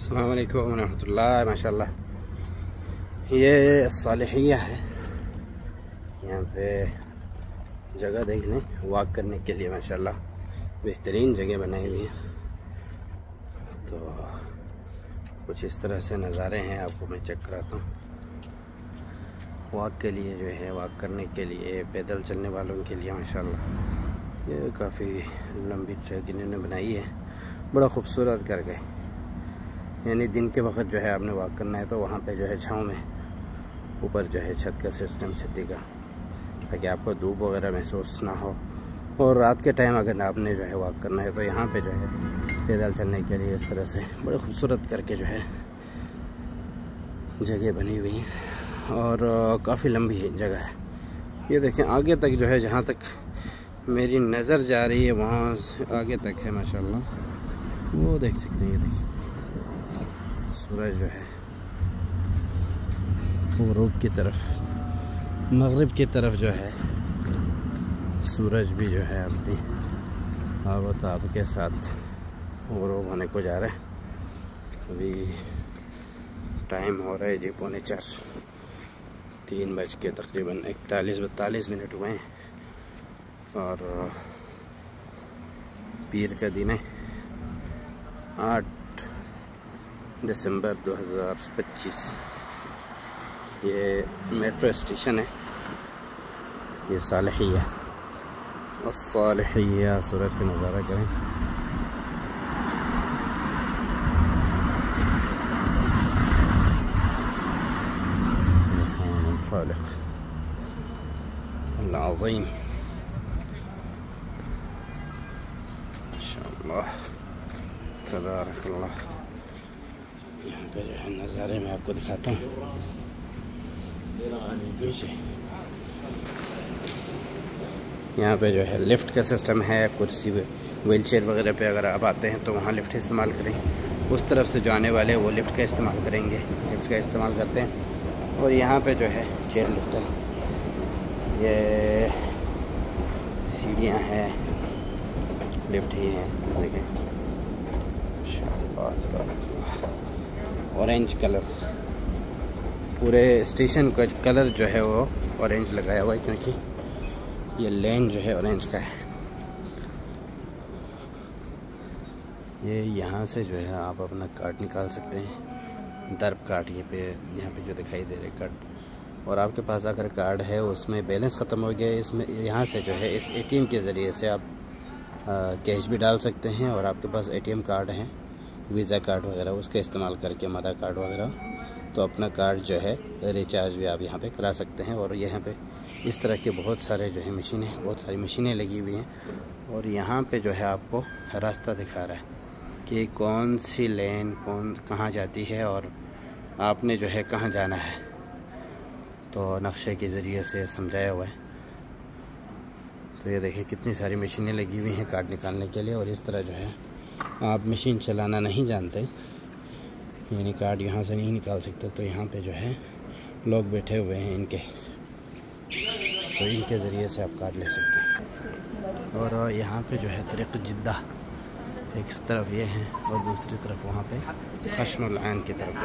अस्सलाम वालेकुम रहमतुल्लाह। माशाल्लाह ये सालिहिया है। यहाँ पे जगह देखने वॉक करने के लिए माशाल्लाह बेहतरीन जगह बनाई हुई है। तो कुछ इस तरह से नज़ारे हैं, आपको मैं चेक कराता हूँ। वॉक के लिए जो है, वॉक करने के लिए, पैदल चलने वालों के लिए माशाल्लाह ये काफ़ी लंबी ट्रैक इन्होंने बनाई है। बड़ा खूबसूरत कर गए। यानी दिन के वक्त जो है आपने वॉक करना है तो वहाँ पे जो है छाँव में ऊपर जो है छत का सिस्टम, छत्ती का, ताकि आपको धूप वगैरह महसूस ना हो। और रात के टाइम अगर आपने जो है वॉक करना है तो यहाँ पे जो है पैदल चलने के लिए इस तरह से बड़े खूबसूरत करके जो है जगह बनी हुई है और काफ़ी लंबी जगह है। ये देखें आगे तक जो है, जहाँ तक मेरी नज़र जा रही है वहाँ आगे तक है माशाल्लाह। वो देख सकते हैं, ये देखिए सूरज जो है ग़ुरूब की तरफ, मग़रिब की तरफ जो है सूरज भी जो है अपनी आब के साथ ग़ुरूब होने को जा रहा है। अभी टाइम हो रहा है जी 3:45, 3 बज के तकरीबन 41-42 हुए हैं। और पीर का दिन है, 8 दिसंबर 2025। ये मेट्रो स्टेशन है, ये सालिहिया। सालिहिया सूरज का नज़ारा करें। सुब्हान खालिक अल अज़ीम इंशाअल्लाह तबारकल्लाह। यहाँ पे जो है नज़ारे में आपको दिखाता हूँ। यहाँ पे जो है लिफ्ट का सिस्टम है, कुर्सी व्हील चेयर वगैरह पे अगर आप आते हैं तो वहाँ लिफ्ट इस्तेमाल करें। उस तरफ से जो आने वाले वो लिफ्ट का इस्तेमाल करेंगे, लिफ्ट का इस्तेमाल करते हैं। और यहाँ पे जो है चेयर लिफ्ट है, ये सीढ़ियाँ हैं, लिफ्ट ही है। देखें ऑरेंज कलर, पूरे स्टेशन का कलर जो है वो ऑरेंज लगाया हुआ है, क्योंकि ये लेन जो है ऑरेंज का है। ये यहाँ से जो है आप अपना कार्ड निकाल सकते हैं, दरब कार्ड। यहाँ पे जो दिखाई दे रहे कार्ड, और आपके पास अगर कार्ड है उसमें बैलेंस ख़त्म हो गया, इसमें यहाँ से जो है इस एटीएम के ज़रिए से आप कैश भी डाल सकते हैं। और आपके पास एटीएम कार्ड है, वीज़ा कार्ड वगैरह, उसका इस्तेमाल करके मदर कार्ड वगैरह, तो अपना कार्ड जो है रिचार्ज भी आप यहाँ पे करा सकते हैं। और यहाँ पे इस तरह के बहुत सारे जो है मशीनें, बहुत सारी मशीनें लगी हुई हैं। और यहाँ पे जो है आपको रास्ता दिखा रहा है कि कौन सी लेन कहाँ जाती है और आपने जो है कहाँ जाना है, तो नक्शे के ज़रिए से समझाया हुआ है। तो ये देखिए कितनी सारी मशीनें लगी हुई हैं कार्ड निकालने के लिए। और इस तरह जो है आप मशीन चलाना नहीं जानते, यानी कार्ड यहाँ से नहीं निकाल सकते, तो यहाँ पे जो है लोग बैठे हुए हैं इनके, तो इनके ज़रिए से आप कार्ड ले सकते हैं। और यहाँ पे जो है तरीक़ जिद्दा, एक इस तरफ ये है और दूसरी तरफ वहाँ पे खश्मुल आन की तरफ